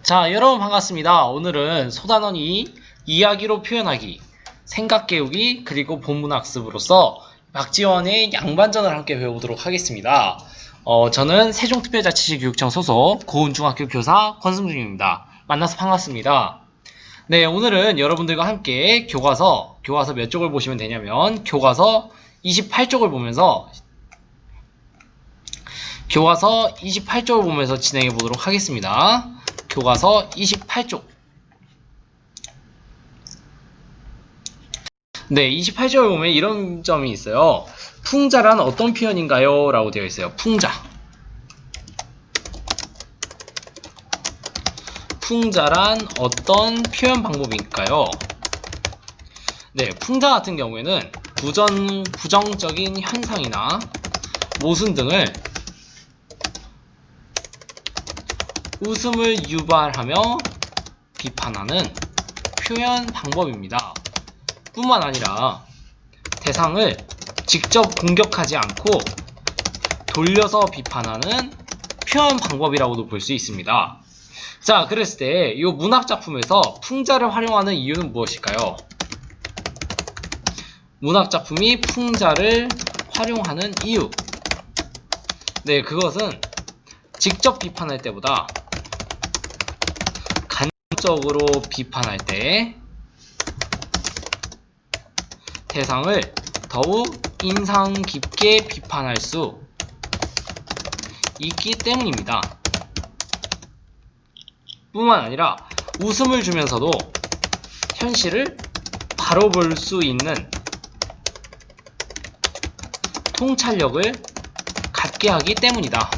자, 여러분 반갑습니다. 오늘은 소단원이 이야기로 표현하기, 생각 깨우기, 그리고 본문 학습으로서 박지원의 양반전을 함께 배워보도록 하겠습니다. 저는 세종특별자치시교육청 소속 고은중학교 교사 권승중입니다. 만나서 반갑습니다. 네, 오늘은 여러분들과 함께 교과서 몇 쪽을 보시면 되냐면 교과서 28쪽을 보면서 진행해 보도록 하겠습니다. 교과서 28쪽. 네, 28쪽을 보면 이런 점이 있어요. 풍자란 어떤 표현인가요? 라고 되어 있어요. 풍자란 어떤 표현 방법일까요? 네, 풍자 같은 경우에는 부정적인 현상이나 모순 등을 웃음을 유발하며 비판하는 표현 방법입니다. 뿐만 아니라 대상을 직접 공격하지 않고 돌려서 비판하는 표현 방법이라고도 볼 수 있습니다. 자, 그랬을 때 이 문학작품에서 풍자를 활용하는 이유는 무엇일까요? 문학작품이 풍자를 활용하는 이유. 네, 그것은 직접 비판할 때보다 간접적으로 비판할 때 대상을 더욱 인상 깊게 비판할 수 있기 때문입니다. 뿐만 아니라 웃음을 주면서도 현실을 바로 볼 수 있는 통찰력을 갖게 하기 때문이다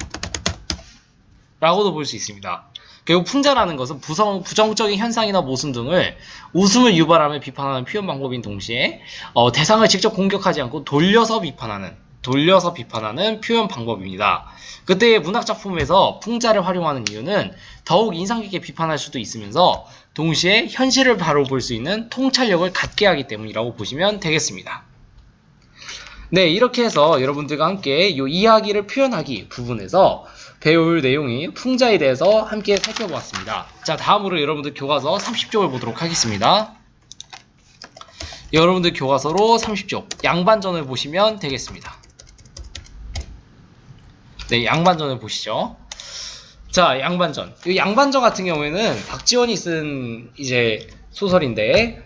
라고도 볼 수 있습니다. 결국 풍자라는 것은 부정적인 현상이나 모순 등을 웃음을 유발하며 비판하는 표현 방법인 동시에 대상을 직접 공격하지 않고 돌려서 비판하는 표현 방법입니다. 그때 문학작품에서 풍자를 활용하는 이유는 더욱 인상 깊게 비판할 수도 있으면서 동시에 현실을 바로 볼 수 있는 통찰력을 갖게 하기 때문이라고 보시면 되겠습니다. 네, 이렇게 해서 여러분들과 함께 이 이야기를 표현하기 부분에서 배울 내용이 풍자에 대해서 함께 살펴보았습니다. 자, 다음으로 여러분들 교과서 30쪽을 보도록 하겠습니다. 여러분들 교과서로 30쪽 양반전을 보시면 되겠습니다. 네, 양반전을 보시죠. 자, 양반전. 이 양반전 같은 경우에는 박지원이 쓴 이제 소설인데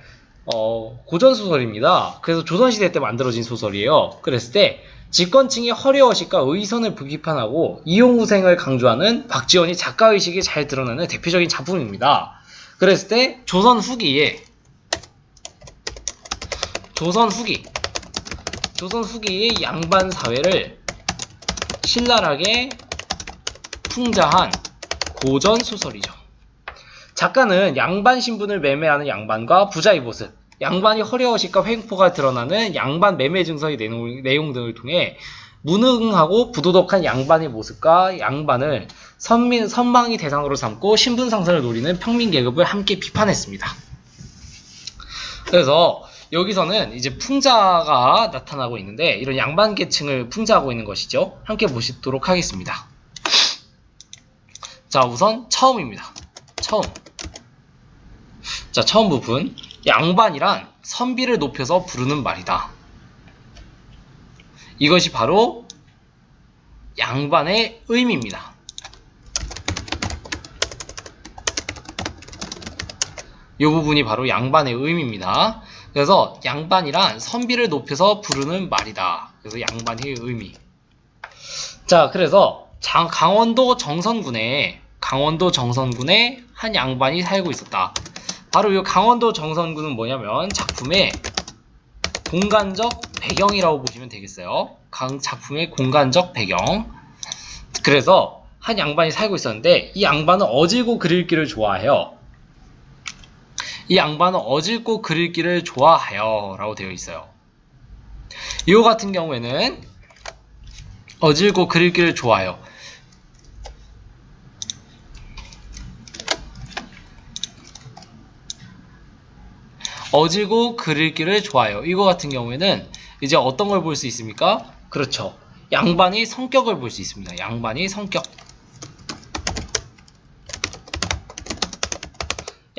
고전 소설입니다. 그래서 조선시대 때 만들어진 소설이에요. 그랬을 때 집권층의 허례허식과 의선을 비판하고 이용우생을 강조하는 박지원이 작가의식이 잘 드러나는 대표적인 작품입니다. 그랬을 때 조선 후기의 양반 사회를 신랄하게 풍자한 고전 소설이죠. 작가는 양반 신분을 매매하는 양반과 부자의 모습, 양반이 허례허식과 횡포가 드러나는 양반 매매 증서의 내용 등을 통해 무능하고 부도덕한 양반의 모습과 양반을 선망의 대상으로 삼고 신분 상승을 노리는 평민 계급을 함께 비판했습니다. 그래서 여기서는 이제 풍자가 나타나고 있는데 이런 양반 계층을 풍자하고 있는 것이죠. 함께 보시도록 하겠습니다. 자, 우선 처음입니다. 처음 부분. 양반이란 선비를 높여서 부르는 말이다. 이것이 바로 양반의 의미입니다. 이 부분이 바로 양반의 의미입니다. 그래서 양반이란 선비를 높여서 부르는 말이다. 그래서 양반의 의미. 자, 그래서 강원도 정선군에 한 양반이 살고 있었다. 바로 이 강원도 정선군은 뭐냐면 작품의 공간적 배경이라고 보시면 되겠어요. 작품의 공간적 배경. 그래서 한 양반이 살고 있었는데 이 양반은 어질고 그릴기를 좋아해요. 라고 되어 있어요. 이거 같은 경우에는 어질고 그릴기를 좋아해요. 어질고 그릴기를 좋아해요. 이거 같은 경우에는 이제 어떤 걸 볼 수 있습니까? 그렇죠. 양반의 성격을 볼 수 있습니다. 양반의 성격.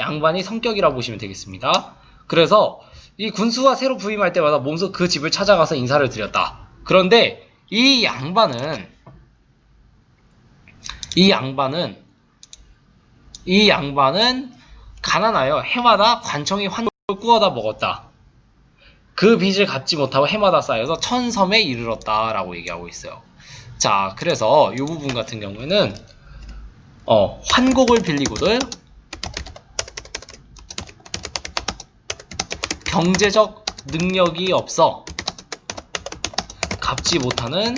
양반이 성격이라고 보시면 되겠습니다. 그래서 이 군수가 새로 부임할 때마다 몸소 그 집을 찾아가서 인사를 드렸다. 그런데 이 양반은 가난하여 해마다 관청이 환골을 꾸어다 먹었다. 그 빚을 갚지 못하고 해마다 쌓여서 천섬에 이르렀다라고 얘기하고 있어요. 자, 그래서 이 부분 같은 경우에는 환곡을 빌리고들 경제적 능력이 없어 갚지 못하는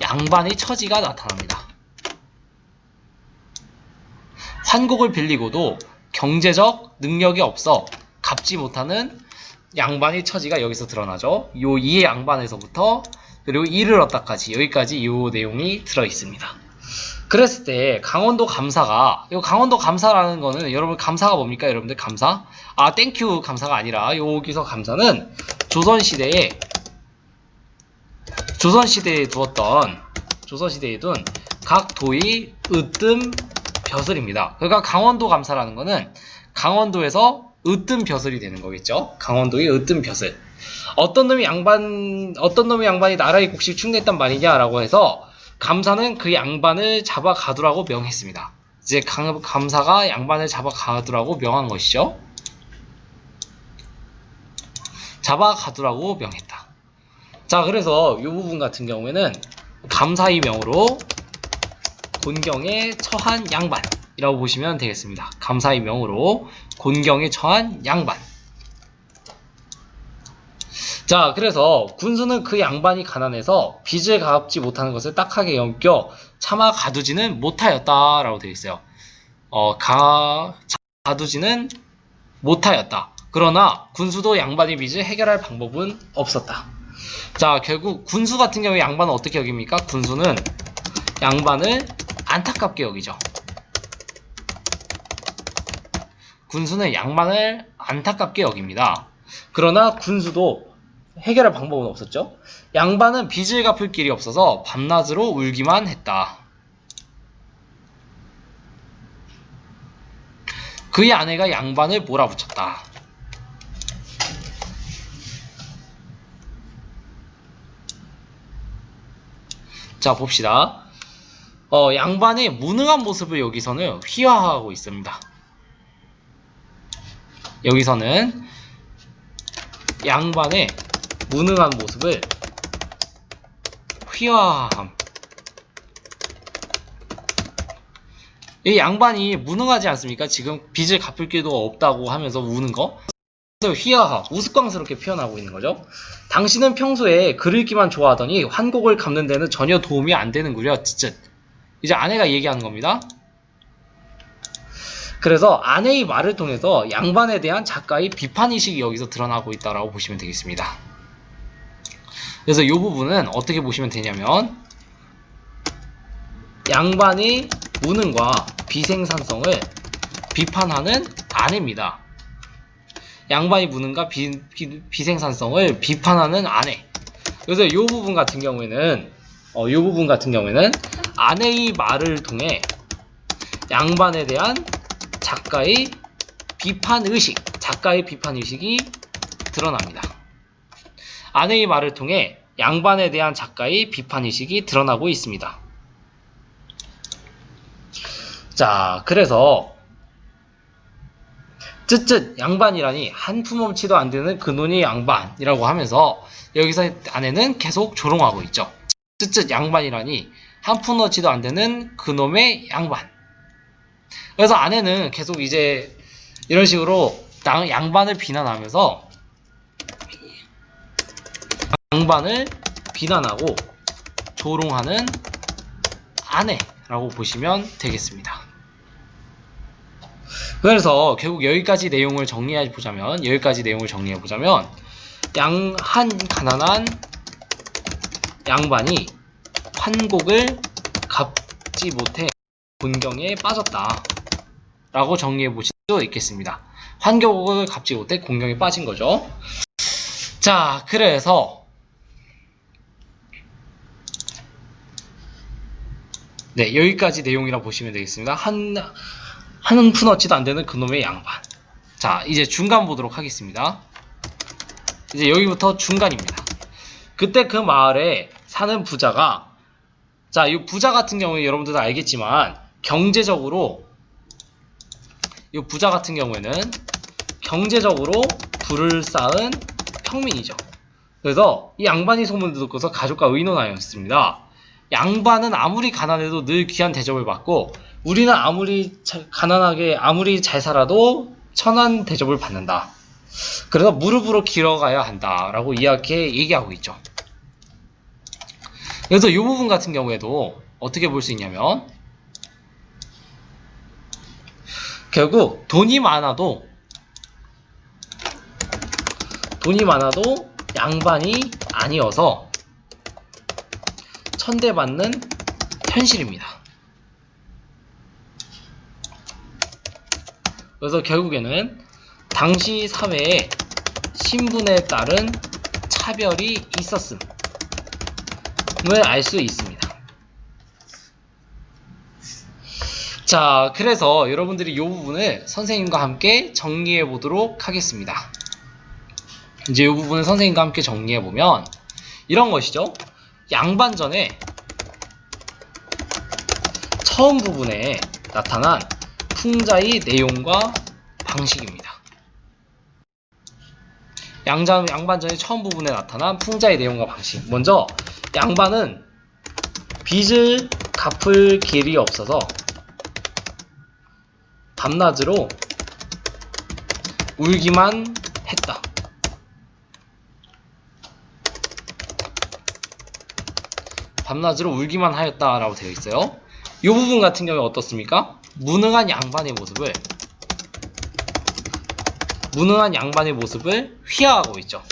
양반의 처지가 나타납니다. 환곡을 빌리고도 경제적 능력이 없어 갚지 못하는 양반의 처지가 여기서 드러나죠. 요 이의 양반에서부터 그리고 이를 얻다까지 여기까지 요 내용이 들어있습니다. 그랬을 때 강원도 감사가 요 강원도 감사라는 거는 여러분 감사가 뭡니까? 여러분들 감사? 땡큐 감사가 아니라 여기서 감사는 조선시대에 둔 각 도의 으뜸 벼슬입니다. 그러니까 강원도 감사라는 거는 강원도에서 으뜸 벼슬이 되는 거겠죠. 강원도의 으뜸 벼슬. 어떤 놈이 양반이 나라의 국시를 충내했단 말이냐라고 해서 감사는 그 양반을 잡아 가두라고 명했습니다. 이제 감사가 양반을 잡아 가두라고 명한 것이죠. 잡아 가두라고 명했다. 자, 그래서 이 부분 같은 경우에는 감사의 명으로 곤경에 처한 양반이라고 보시면 되겠습니다. 감사의 명으로 곤경에 처한 양반. 자, 그래서 군수는 그 양반이 가난해서 빚을 갚지 못하는 것을 딱하게 여겨 차마 가두지는 못하였다라고 되어 있어요. 가두지는 못하였다. 그러나 군수도 양반의 빚을 해결할 방법은 없었다. 자, 결국 군수 같은 경우에 양반은 어떻게 여깁니까? 군수는 양반을 안타깝게 여기죠. 군수는 양반을 안타깝게 여깁니다. 그러나 군수도 해결할 방법은 없었죠. 양반은 빚을 갚을 길이 없어서 밤낮으로 울기만 했다. 그의 아내가 양반을 몰아붙였다. 자, 봅시다. 양반의 무능한 모습을 여기서는 휘하하고 있습니다. 여기서는 양반의 무능한 모습을 휘하함. 이 양반이 무능하지 않습니까? 지금 빚을 갚을 길도 없다고 하면서 우는 거? 그래서 휘하하, 우스꽝스럽게 표현하고 있는 거죠. 당신은 평소에 글 읽기만 좋아하더니 환곡을 갚는 데는 전혀 도움이 안 되는구려. 쯧쯧. 이제 아내가 얘기하는 겁니다. 그래서 아내의 말을 통해서 양반에 대한 작가의 비판의식이 여기서 드러나고 있다고 보시면 되겠습니다. 그래서 이 부분은 어떻게 보시면 되냐면 양반의 무능과 비생산성을 비판하는 아내입니다. 양반의 무능과 비생산성을 비판하는 아내. 그래서 이 부분 같은 경우에는 아내의 말을 통해 양반에 대한 작가의 비판의식이 드러납니다. 아내의 말을 통해 양반에 대한 작가의 비판의식이 드러나고 있습니다. 자, 그래서 쯧쯧 양반이라니 한푼엄치도 안 되는 그놈의 양반이라고 하면서 여기서 아내는 계속 조롱하고 있죠. 쯧쯧 양반이라니 한푼어치도 안 되는 그놈의 양반. 그래서 아내는 계속 이제 이런 식으로 양반을 비난하면서 양반을 비난하고 조롱하는 아내라고 보시면 되겠습니다. 그래서 결국 여기까지 내용을 정리해보자면 한 가난한 양반이 환곡을 갚지 못해 곤경에 빠졌다 라고 정리해보실 수 있겠습니다. 환곡을 갚지 못해 곤경에 빠진 거죠. 자, 그래서 여기까지 내용이라 보시면 되겠습니다. 한 푼 어치도 안 되는 그놈의 양반. 자, 이제 중간 보도록 하겠습니다. 이제 여기부터 중간입니다. 그때 그 마을에 사는 부자가, 자, 이 부자 같은 경우에 여러분들도 알겠지만 경제적으로, 이 부자 같은 경우에는 경제적으로 부를 쌓은 평민이죠. 그래서 이 양반이 소문을 듣고서 가족과 의논하였습니다. 양반은 아무리 가난해도 늘 귀한 대접을 받고 우리는 아무리 가난하게 아무리 잘 살아도 천한 대접을 받는다. 그래서 무릎으로 길어가야 한다라고 이렇게 얘기하고 있죠. 그래서 이 부분 같은 경우에도 어떻게 볼 수 있냐면, 결국 돈이 많아도 양반이 아니어서 천대받는 현실입니다. 그래서 결국에는 당시 사회에 신분에 따른 차별이 있었음을 알 수 있습니다. 자, 그래서 여러분들이 이 부분을 선생님과 함께 정리해 보도록 하겠습니다. 이제 이 부분을 선생님과 함께 정리해 보면 이런 것이죠. 양반전의 처음 부분에 나타난 풍자의 내용과 방식입니다. 양반전의 처음 부분에 나타난 풍자의 내용과 방식. 먼저 양반은 빚을 갚을 길이 없어서 밤낮으로 울기만 했다. 밤낮으로 울기만 하였다라고 되어 있어요. 이 부분 같은 경우에 어떻습니까? 무능한 양반의 모습을 휘하하고 있죠.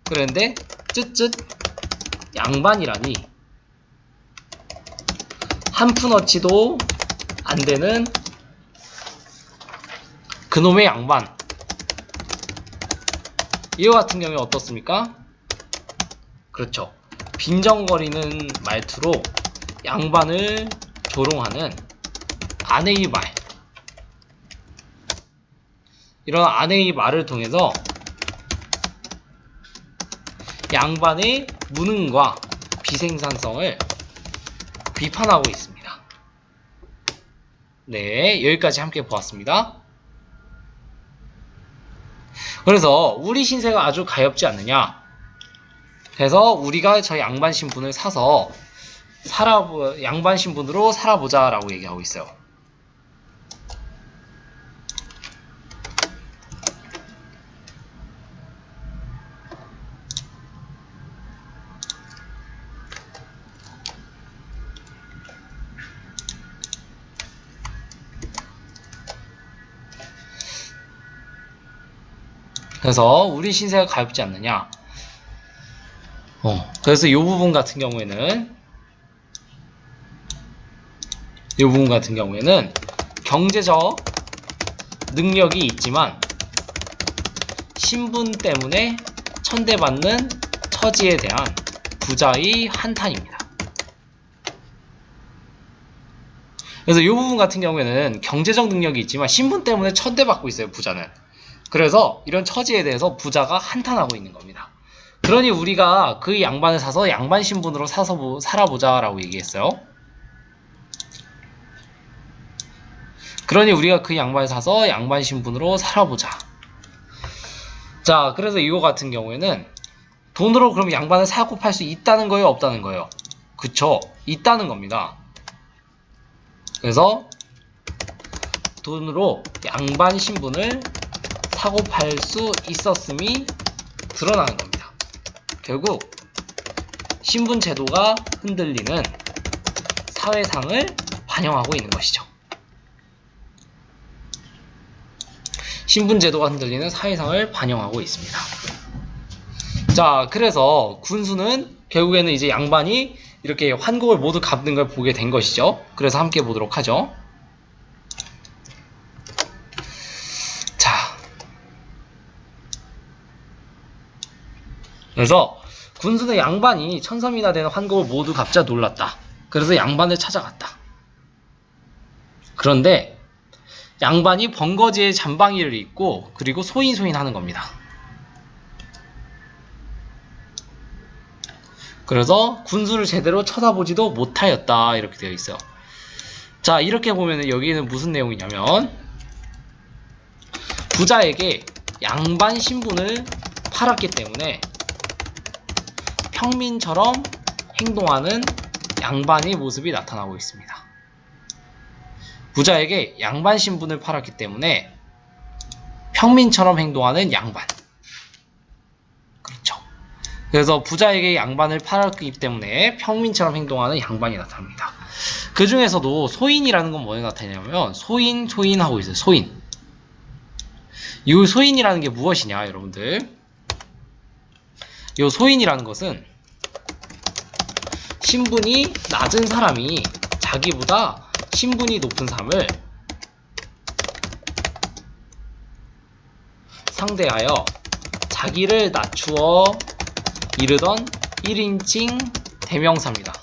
그런데 쯧쯧 양반이라니 한 푼어치도 안 되는 그놈의 양반. 이와 같은 경우에 어떻습니까? 그렇죠. 빈정거리는 말투로 양반을 조롱하는 아내의 말. 이런 아내의 말을 통해서 양반의 무능과 비생산성을 비판하고 있습니다. 네, 여기까지 함께 보았습니다. 그래서 우리 신세가 아주 가엾지 않느냐. 그래서 우리가 저 양반 신분을 사서 양반 신분으로 살아보자 라고 얘기하고 있어요. 그래서 우리 신세가 가엾지 않느냐. 그래서 이 부분 같은 경우에는 경제적 능력이 있지만 신분 때문에 천대받는 처지에 대한 부자의 한탄입니다. 그래서 이 부분 같은 경우에는 경제적 능력이 있지만 신분 때문에 천대받고 있어요, 부자는. 그래서 이런 처지에 대해서 부자가 한탄하고 있는 겁니다. 그러니 우리가 그 양반을 사서 양반 신분으로 살아보자 라고 얘기했어요. 그러니 우리가 그 양반을 사서 양반 신분으로 살아보자. 자, 그래서 이거 같은 경우에는 돈으로 그럼 양반을 사고 팔 수 있다는 거예요, 없다는 거예요? 그쵸, 있다는 겁니다. 그래서 돈으로 양반 신분을 사고 팔 수 있었음이 드러나는 겁니다. 결국 신분 제도가 흔들리는 사회상을 반영하고 있는 것이죠. 신분 제도가 흔들리는 사회상을 반영하고 있습니다. 자, 그래서 군수는 결국에는 이제 양반이 이렇게 환곡을 모두 갚는 걸 보게 된 것이죠. 그래서 함께 보도록 하죠. 자, 그래서 군수는 양반이 1000섬이나 되는 환곡을 모두 갚자 놀랐다. 그래서 양반을 찾아갔다. 그런데 양반이 번거지에 잠방이를 입고 그리고 소인소인 하는 겁니다. 그래서 군수를 제대로 쳐다보지도 못하였다 이렇게 되어 있어요. 자, 이렇게 보면 여기는 무슨 내용이냐면 부자에게 양반 신분을 팔았기 때문에 평민처럼 행동하는 양반의 모습이 나타나고 있습니다. 부자에게 양반 신분을 팔았기 때문에 평민처럼 행동하는 양반. 그렇죠. 그래서 부자에게 양반을 팔았기 때문에 평민처럼 행동하는 양반이 나타납니다. 그 중에서도 소인이라는 건 뭐에 나타나냐면 소인, 소인하고 있어요. 소인. 이 소인이라는 게 무엇이냐, 여러분들? 이 소인이라는 것은 신분이 낮은 사람이 자기보다 신분이 높은 사람을 상대하여 자기를 낮추어 이르던 1인칭 대명사입니다.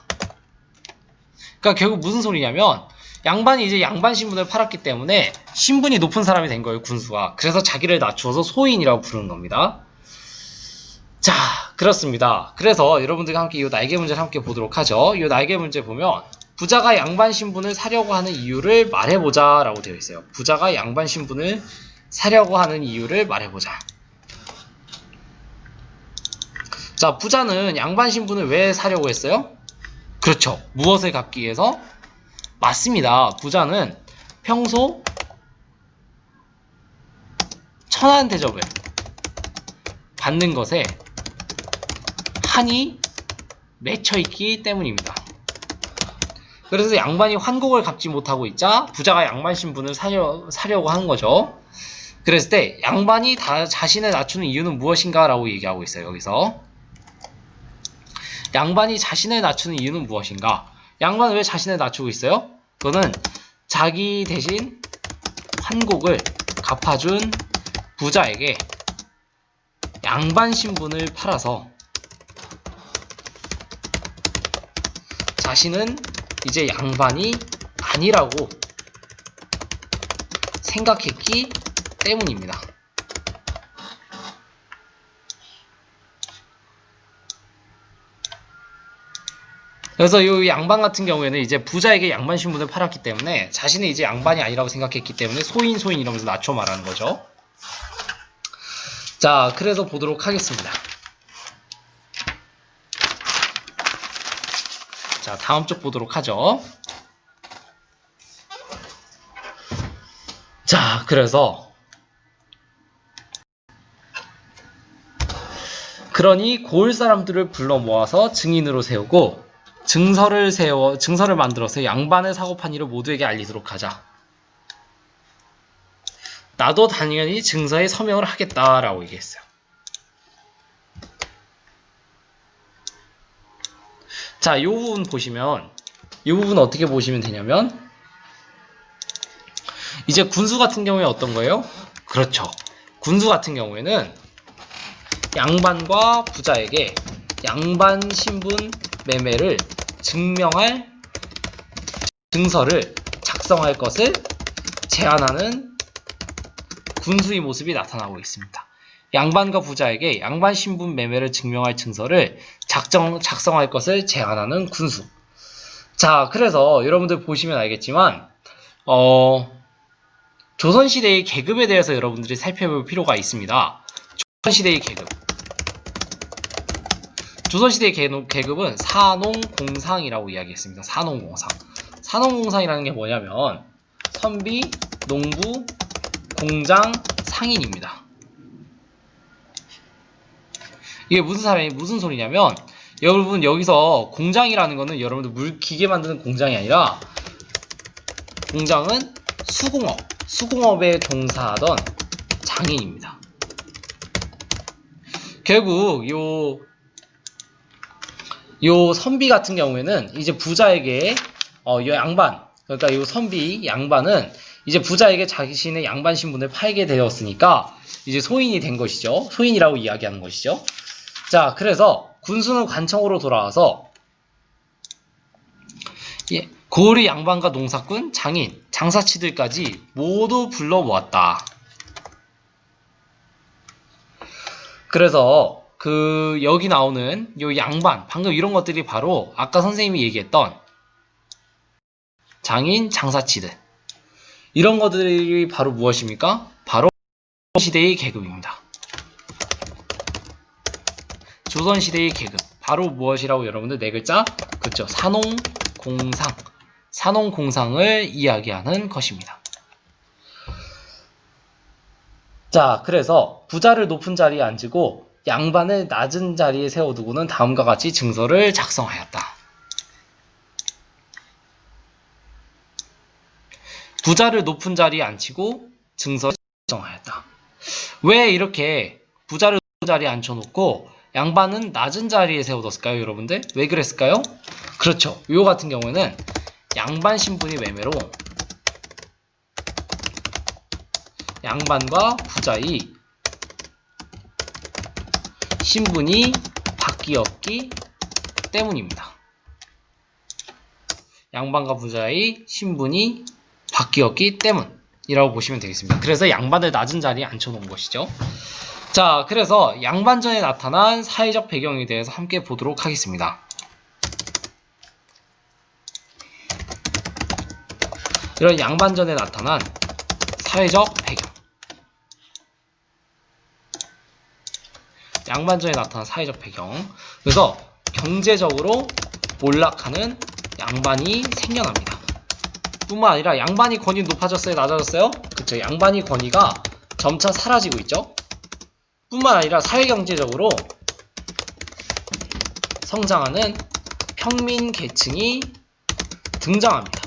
그러니까 결국 무슨 소리냐면 양반이 이제 양반 신분을 팔았기 때문에 신분이 높은 사람이 된 거예요, 군수가. 그래서 자기를 낮추어서 소인이라고 부르는 겁니다. 자, 그렇습니다. 그래서 여러분들과 함께 이 날개 문제를 함께 보도록 하죠. 이 날개 문제 보면 부자가 양반 신분을 사려고 하는 이유를 말해보자 라고 되어 있어요. 부자가 양반 신분을 사려고 하는 이유를 말해보자. 자, 부자는 양반 신분을 왜 사려고 했어요? 그렇죠. 무엇을 갚기 위해서? 맞습니다. 부자는 평소 천한 대접을 받는 것에 한이 맺혀있기 때문입니다. 그래서 양반이 환곡을 갚지 못하고 있자 부자가 양반 신분을 사려고 하는 거죠. 그랬을 때 양반이 자신을 낮추는 이유는 무엇인가 라고 얘기하고 있어요. 여기서 양반이 자신을 낮추는 이유는 무엇인가? 양반은 왜 자신을 낮추고 있어요? 그거는 자기 대신 환곡을 갚아준 부자에게 양반 신분을 팔아서 자신은 이제 양반이 아니라고 생각했기 때문입니다. 그래서 이 양반 같은 경우에는 이제 부자에게 양반 신분을 팔았기 때문에 자신은 이제 양반이 아니라고 생각했기 때문에 소인 소인 이러면서 낮춰 말하는 거죠. 자, 그래서 보도록 하겠습니다. 자, 다음 쪽 보도록 하죠. 자, 그래서 그러니 고을 사람들을 불러 모아서 증인으로 세우고 증서를 만들어서 양반을 사고 판 일을 모두에게 알리도록 하자. 나도 당연히 증서에 서명을 하겠다라고 얘기했어요. 자, 이 부분 보시면, 이 부분 어떻게 보시면 되냐면, 이제 군수 같은 경우에 어떤 거예요? 그렇죠. 군수 같은 경우에는 양반과 부자에게 양반 신분 매매를 증명할 증서를 작성할 것을 제안하는 군수의 모습이 나타나고 있습니다. 양반과 부자에게 양반 신분 매매를 증명할 증서를 작성할 것을 제안하는 군수. 자, 그래서 여러분들 보시면 알겠지만 조선시대의 계급에 대해서 여러분들이 살펴볼 필요가 있습니다. 조선시대의 계급. 조선시대의 계급은 산농공상이라고 이야기했습니다. 산농공상. 산농공상이라는 게 뭐냐면 선비, 농부, 공장, 상인입니다. 이게 무슨 소리냐면 여러분 여기서 공장이라는 거는 여러분들 기계 만드는 공장이 아니라 공장은 수공업에 종사하던 장인입니다. 결국 요 선비 같은 경우에는 이제 부자에게 요 양반, 그러니까 요 선비 양반은 이제 부자에게 자신의 양반 신분을 팔게 되었으니까 이제 소인이 된 것이죠. 소인이라고 이야기하는 것이죠. 자, 그래서 군수는 관청으로 돌아와서 고을의 양반과 농사꾼, 장인, 장사치들까지 모두 불러 모았다. 그래서 여기 나오는 요 양반, 방금 이런 것들이 바로 아까 선생님이 얘기했던 장인, 장사치들. 이런 것들이 바로 무엇입니까? 바로 조선시대의 계급입니다. 조선시대의 계급. 바로 무엇이라고 여러분들 네 글자? 그렇죠. 산농공상. 산농공상을 이야기하는 것입니다. 자, 그래서 부자를 높은 자리에 앉히고 양반을 낮은 자리에 세워두고는 다음과 같이 증서를 작성하였다. 부자를 높은 자리에 앉히고 증서를 작성하였다. 왜 이렇게 부자를 높은 자리에 앉혀놓고 양반은 낮은 자리에 세워뒀을까요, 여러분들? 왜 그랬을까요? 그렇죠. 요 같은 경우에는 양반 신분이 매매로 양반과 부자의 신분이 바뀌었기 때문입니다. 양반과 부자의 신분이 바뀌었기 때문이라고 보시면 되겠습니다. 그래서 양반을 낮은 자리에 앉혀놓은 것이죠. 자, 그래서 양반전에 나타난 사회적 배경에 대해서 함께 보도록 하겠습니다. 이런 양반전에 나타난 사회적 배경. 양반전에 나타난 사회적 배경. 그래서 경제적으로 몰락하는 양반이 생겨납니다. 뿐만 아니라 양반이 권위 높아졌어요? 낮아졌어요? 그쵸. 양반이 권위가 점차 사라지고 있죠. 뿐만 아니라 사회경제적으로 성장하는 평민 계층이 등장합니다.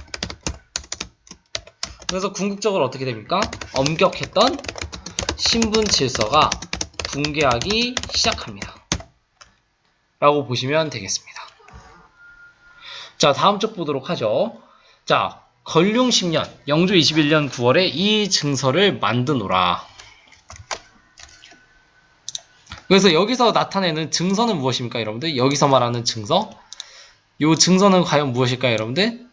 그래서 궁극적으로 어떻게 됩니까? 엄격했던 신분 질서가 붕괴하기 시작합니다. 라고 보시면 되겠습니다. 자, 다음 쪽 보도록 하죠. 자, 건룡 10년, 영주 21년 9월에 이 증서를 만드노라. 그래서 여기서 나타내는 증서는 무엇입니까, 여러분들? 여기서 말하는 증서? 요 증서는 과연 무엇일까요, 여러분들?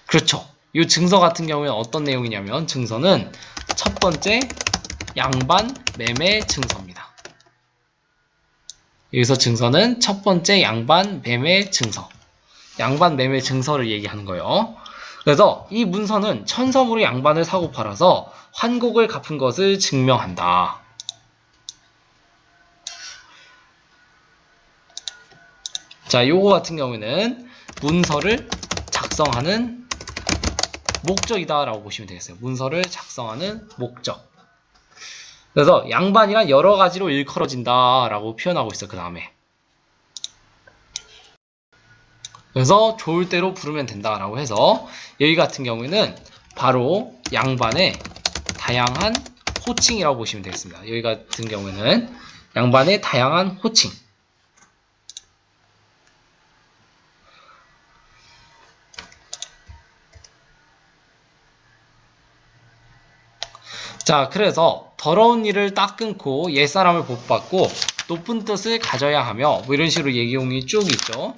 그렇죠. 요 증서 같은 경우에는 어떤 내용이냐면 증서는 첫 번째 양반 매매 증서입니다. 여기서 증서는 첫 번째 양반 매매 증서. 양반 매매 증서를 얘기하는 거예요. 그래서 이 문서는 천섬으로 양반을 사고 팔아서 환곡을 갚은 것을 증명한다. 자, 요거 같은 경우에는 문서를 작성하는 목적이다 라고 보시면 되겠어요. 문서를 작성하는 목적. 그래서 양반이란 여러 가지로 일컬어진다 라고 표현하고 있어요. 그 다음에. 그래서 좋을 대로 부르면 된다 라고 해서 여기 같은 경우에는 바로 양반의 다양한 호칭이라고 보시면 되겠습니다. 여기 같은 경우에는 양반의 다양한 호칭. 자, 그래서 더러운 일을 딱 끊고 옛사람을 복받고 높은 뜻을 가져야 하며 뭐 이런 식으로 얘기용이 쭉 있죠.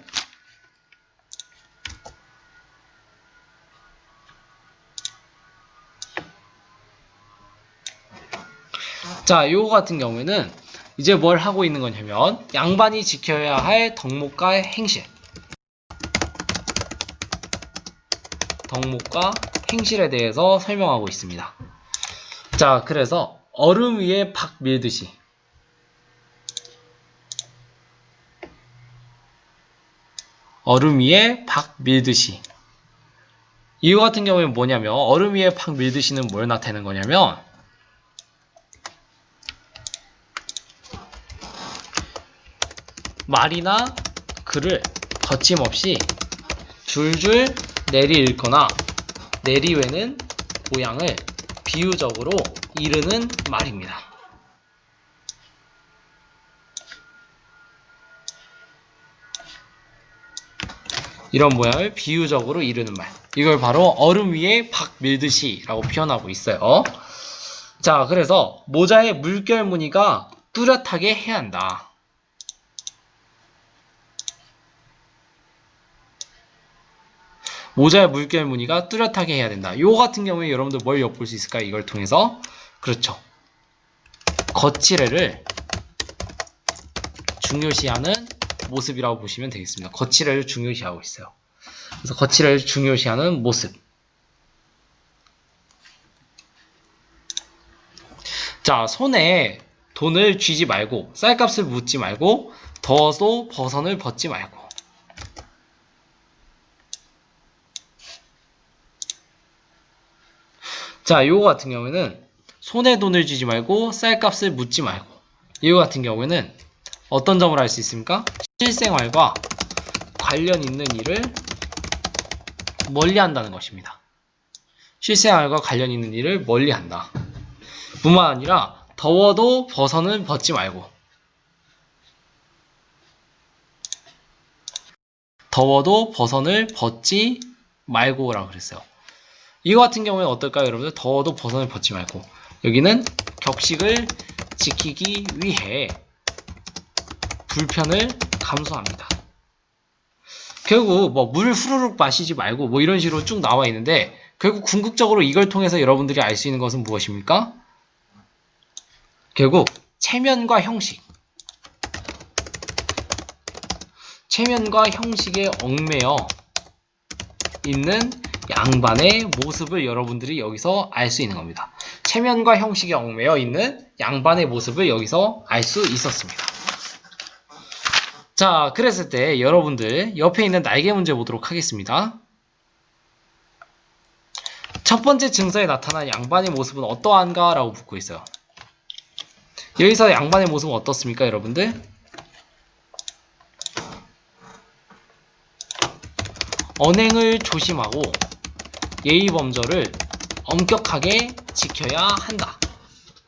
자, 요거 같은 경우에는 이제 뭘 하고 있는 거냐면 양반이 지켜야 할 덕목과 행실. 덕목과 행실에 대해서 설명하고 있습니다. 자, 그래서 얼음 위에 박 밀듯이 얼음 위에 박 밀듯이 이거 같은 경우에는 뭐냐면 얼음 위에 박 밀듯이는 뭘 나타내는 거냐면 말이나 글을 거침없이 줄줄 내리 읽거나 내리외는 모양을 비유적으로 이르는 말입니다. 이런 모양을 비유적으로 이르는 말. 이걸 바로 얼음 위에 박 밀듯이 라고 표현하고 있어요. 자, 그래서 모자의 물결 무늬가 뚜렷하게 해야 한다. 모자의 물결 무늬가 뚜렷하게 해야 된다. 요 같은 경우에 여러분들 뭘 엿볼 수 있을까요? 이걸 통해서 그렇죠. 거칠애를 중요시하는 모습이라고 보시면 되겠습니다. 거칠애를 중요시하고 있어요. 그래서 거칠애를 중요시하는 모습. 자, 손에 돈을 쥐지 말고 쌀값을 묻지 말고 더워도 버선을 벗지 말고. 자, 이거 같은 경우에는 손에 돈을 쥐지 말고 쌀값을 묻지 말고. 이거 같은 경우에는 어떤 점을 알 수 있습니까? 실생활과 관련 있는 일을 멀리한다는 것입니다. 실생활과 관련 있는 일을 멀리한다. 뿐만 아니라 더워도 버선을 벗지 말고. 더워도 버선을 벗지 말고라고 그랬어요. 이거 같은 경우에 어떨까요, 여러분들? 더워도 버선을 벗지 말고. 여기는 격식을 지키기 위해 불편을 감수합니다. 결국 뭐 물 후루룩 마시지 말고 뭐 이런 식으로 쭉 나와 있는데 결국 궁극적으로 이걸 통해서 여러분들이 알 수 있는 것은 무엇입니까? 결국 체면과 형식. 체면과 형식에 얽매여 있는 양반의 모습을 여러분들이 여기서 알 수 있는 겁니다. 체면과 형식에 얽매여 있는 양반의 모습을 여기서 알 수 있었습니다. 자, 그랬을 때 여러분들 옆에 있는 날개 문제 보도록 하겠습니다. 첫 번째 증서에 나타난 양반의 모습은 어떠한가? 라고 묻고 있어요. 여기서 양반의 모습은 어떻습니까, 여러분들? 언행을 조심하고 예의범절을 엄격하게 지켜야 한다.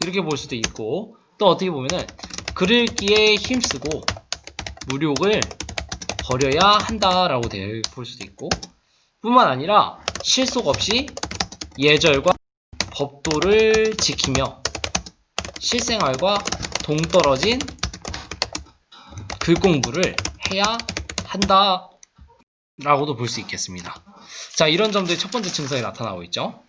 이렇게 볼 수도 있고, 또 어떻게 보면은 글을 읽기에 힘쓰고 무력을 버려야 한다라고 볼 수도 있고, 뿐만 아니라 실속 없이 예절과 법도를 지키며 실생활과 동떨어진 글 공부를 해야 한다 라고도 볼 수 있겠습니다. 자, 이런 점들이 첫 번째 증서에 나타나고 있죠.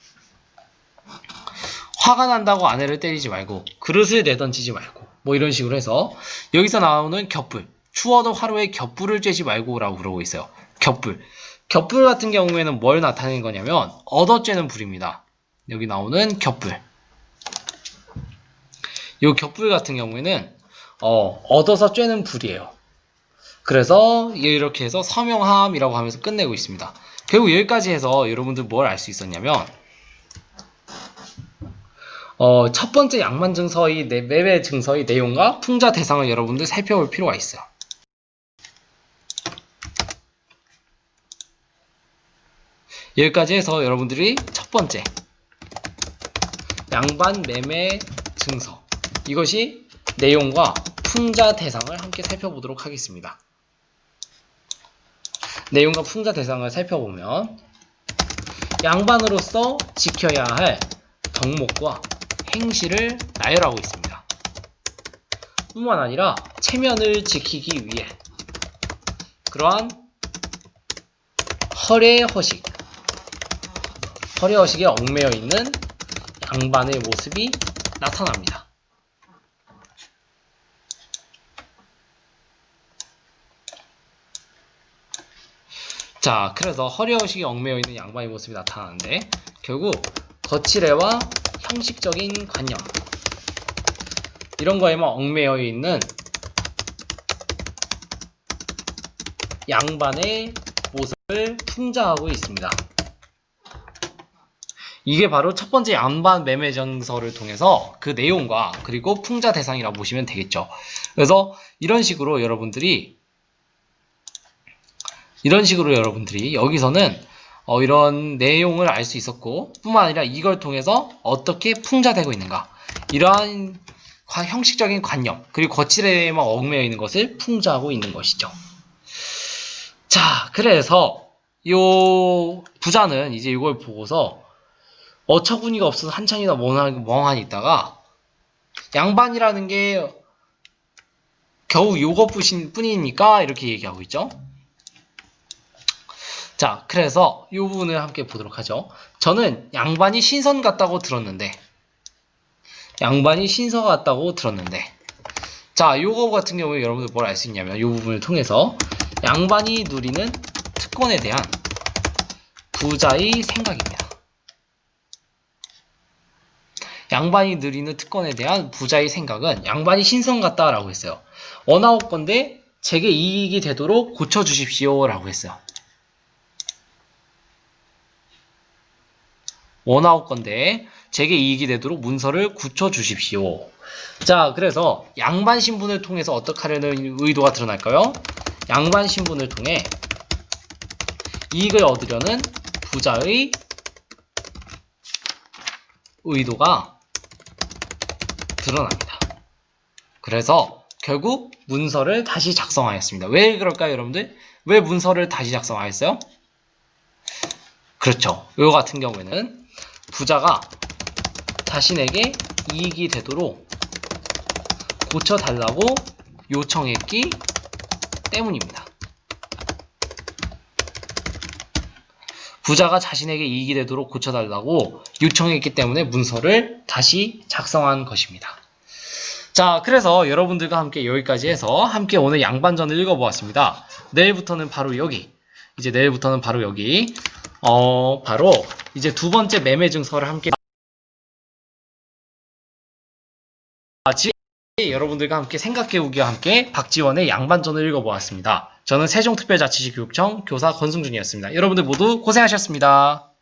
화가 난다고 아내를 때리지 말고 그릇을 내던지지 말고 뭐 이런 식으로 해서 여기서 나오는 겹불, 추워도 하루에 겹불을 쬐지 말고 라고 그러고 있어요. 겹불. 겹불 같은 경우에는 뭘 나타내는 거냐면 얻어 쬐는 불입니다. 여기 나오는 겹불. 이 겹불 같은 경우에는 얻어서 쬐는 불이에요. 그래서 이렇게 해서 서명함이라고 하면서 끝내고 있습니다. 결국 여기까지 해서 여러분들 뭘 알 수 있었냐면 첫 번째 양반 증서의 매매 증서의 내용과 풍자 대상을 여러분들 살펴볼 필요가 있어요. 여기까지 해서 여러분들이 첫 번째 양반 매매 증서, 이것이 내용과 풍자 대상을 함께 살펴보도록 하겠습니다. 내용과 풍자 대상을 살펴보면 양반으로서 지켜야 할 덕목과 행실을 나열하고 있습니다. 뿐만 아니라 체면을 지키기 위해 그러한 허례허식에 얽매여 있는 양반의 모습이 나타납니다. 자, 그래서 허례허식에 얽매여 있는 양반의 모습이 나타나는데 결국 거칠애와 형식적인 관념, 이런 거에만 얽매여 있는 양반의 모습을 풍자하고 있습니다. 이게 바로 첫 번째 양반 매매 증서를 통해서 그 내용과 그리고 풍자 대상이라고 보시면 되겠죠. 그래서 이런 식으로 여러분들이 여기서는 이런 내용을 알 수 있었고, 뿐만 아니라 이걸 통해서 어떻게 풍자되고 있는가, 이러한 형식적인 관념, 그리고 거칠에만 얽매여 있는 것을 풍자하고 있는 것이죠. 자, 그래서 요 부자는 이제 이걸 보고서 어처구니가 없어서 한참이나 멍하니 있다가 양반이라는 게 겨우 요것뿐이니까 이렇게 얘기하고 있죠. 자, 그래서 이 부분을 함께 보도록 하죠. 저는 양반이 신선 같다고 들었는데, 자, 요거 같은 경우에 여러분들 뭘 알 수 있냐면, 이 부분을 통해서 양반이 누리는 특권에 대한 부자의 생각입니다. 양반이 누리는 특권에 대한 부자의 생각은 양반이 신선 같다라고 했어요. 원하옵건대 제게 이익이 되도록 고쳐주십시오 라고 했어요. 원하옵건대 제게 이익이 되도록 문서를 굳혀주십시오. 자, 그래서 양반 신분을 통해서 어떻게 하려는 의도가 드러날까요? 양반 신분을 통해 이익을 얻으려는 부자의 의도가 드러납니다. 그래서 결국 문서를 다시 작성하였습니다. 왜 그럴까요, 여러분들? 왜 문서를 다시 작성하였어요? 그렇죠. 이거 같은 경우에는 부자가 자신에게 이익이 되도록 고쳐달라고 요청했기 때문입니다. 부자가 자신에게 이익이 되도록 고쳐달라고 요청했기 때문에 문서를 다시 작성한 것입니다. 자, 그래서 여러분들과 함께 여기까지 해서 함께 오늘 양반전을 읽어보았습니다. 내일부터는 바로 여기, 바로 이제 두 번째 매매 증서를 함께 여러분들과 함께 생각해보기와 함께 박지원의 양반전을 읽어보았습니다. 저는 세종특별자치시 교육청 교사 권승준이었습니다. 여러분들 모두 고생하셨습니다.